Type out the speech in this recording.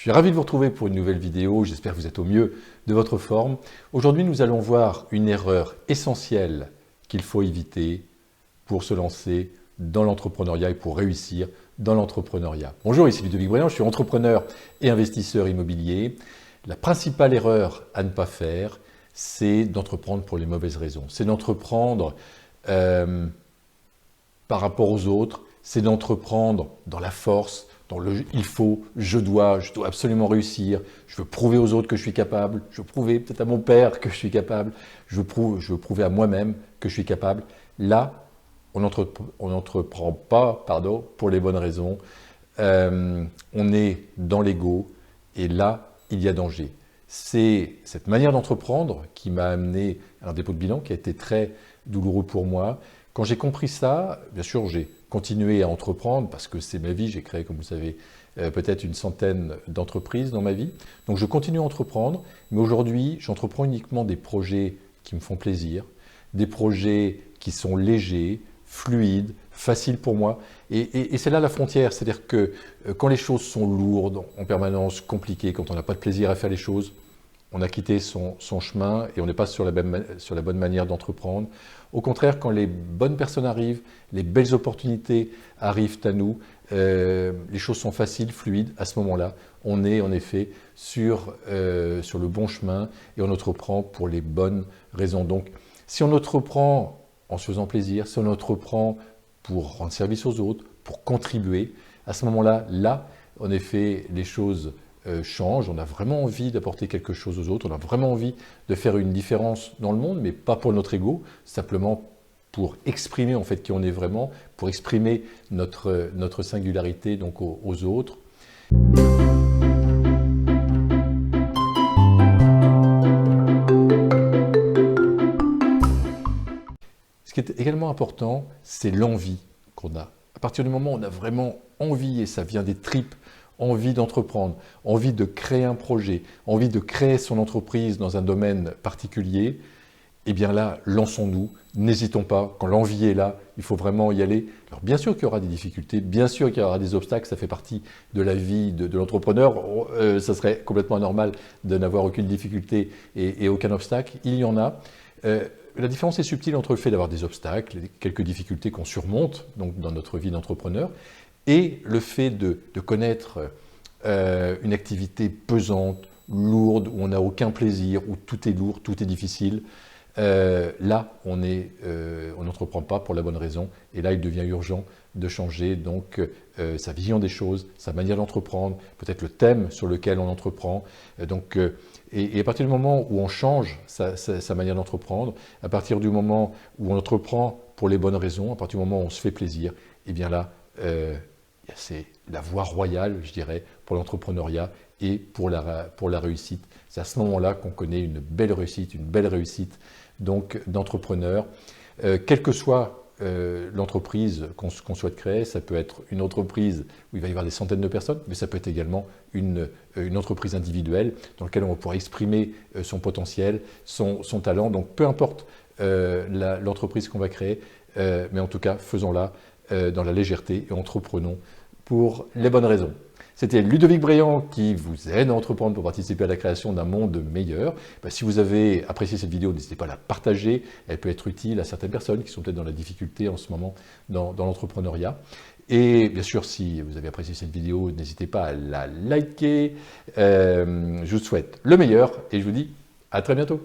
suis ravi de vous retrouver pour une nouvelle vidéo, j'espère que vous êtes au mieux de votre forme. Aujourd'hui, nous allons voir une erreur essentielle qu'il faut éviter pour se lancer dans l'entrepreneuriat et pour réussir dans l'entrepreneuriat. Bonjour, ici Ludovic Briand, je suis entrepreneur et investisseur immobilier. La principale erreur à ne pas faire, c'est d'entreprendre pour les mauvaises raisons. C'est d'entreprendre par rapport aux autres, c'est d'entreprendre dans la force, dans le « il faut »,« je dois absolument réussir »,« je veux prouver aux autres que je suis capable »,« je veux prouver peut-être à mon père que je suis capable »,« je veux prouver à moi-même que je suis capable ». Là, on n'entreprend pas pour les bonnes raisons. On est dans l'ego et là, il y a danger. C'est cette manière d'entreprendre qui m'a amené à un dépôt de bilan qui a été très douloureux pour moi. Quand j'ai compris ça, bien sûr, j'ai continué à entreprendre parce que c'est ma vie. J'ai créé, comme vous savez, peut-être une centaine d'entreprises dans ma vie. Donc, je continue à entreprendre, mais aujourd'hui, j'entreprends uniquement des projets qui me font plaisir, des projets qui sont légers, fluides, faciles pour moi. Et c'est là la frontière, c'est-à-dire que quand les choses sont lourdes, en permanence, compliquées, quand on n'a pas de plaisir à faire les choses, on a quitté son chemin et on n'est pas sur la bonne manière d'entreprendre. Au contraire, quand les bonnes personnes arrivent, les belles opportunités arrivent à nous, les choses sont faciles, fluides, à ce moment-là, on est en effet sur le bon chemin et on entreprend pour les bonnes raisons. Donc, si on entreprend en se faisant plaisir, si on entreprend pour rendre service aux autres, pour contribuer, à ce moment-là, en effet, les choses changent. On a vraiment envie d'apporter quelque chose aux autres, on a vraiment envie de faire une différence dans le monde, mais pas pour notre ego, simplement pour exprimer en fait qui on est vraiment, pour exprimer notre singularité donc aux autres. Ce qui est également important, c'est l'envie qu'on a. À partir du moment où on a vraiment envie, et ça vient des tripes, envie d'entreprendre, envie de créer un projet, envie de créer son entreprise dans un domaine particulier, eh bien là, lançons-nous, n'hésitons pas, quand l'envie est là, il faut vraiment y aller. Alors bien sûr qu'il y aura des difficultés, bien sûr qu'il y aura des obstacles, ça fait partie de la vie de l'entrepreneur, ça serait complètement anormal de n'avoir aucune difficulté et aucun obstacle, il y en a. La différence est subtile entre le fait d'avoir des obstacles, quelques difficultés qu'on surmonte donc dans notre vie d'entrepreneur, et le fait de connaître une activité pesante, lourde, où on n'a aucun plaisir, où tout est lourd, tout est difficile. Là, on n'entreprend pas pour la bonne raison, et là, il devient urgent de changer donc sa vision des choses, sa manière d'entreprendre, peut-être le thème sur lequel on entreprend. Et à partir du moment où on change sa manière d'entreprendre, à partir du moment où on entreprend pour les bonnes raisons, à partir du moment où on se fait plaisir, et bien là, c'est la voie royale, je dirais, pour l'entrepreneuriat et pour la réussite. C'est à ce moment-là qu'on connaît une belle réussite donc d'entrepreneur. Quelle que soit l'entreprise qu'on souhaite créer, ça peut être une entreprise où il va y avoir des centaines de personnes, mais ça peut être également une entreprise individuelle dans laquelle on va pouvoir exprimer son potentiel, son talent. Donc peu importe l'entreprise qu'on va créer, mais en tout cas, faisons-la dans la légèreté et entreprenons pour les bonnes raisons. C'était Ludovic Briand qui vous aide à entreprendre pour participer à la création d'un monde meilleur. Si vous avez apprécié cette vidéo, n'hésitez pas à la partager. Elle peut être utile à certaines personnes qui sont peut-être dans la difficulté en ce moment dans l'entrepreneuriat. Et bien sûr, si vous avez apprécié cette vidéo, n'hésitez pas à la liker. Je vous souhaite le meilleur et je vous dis à très bientôt.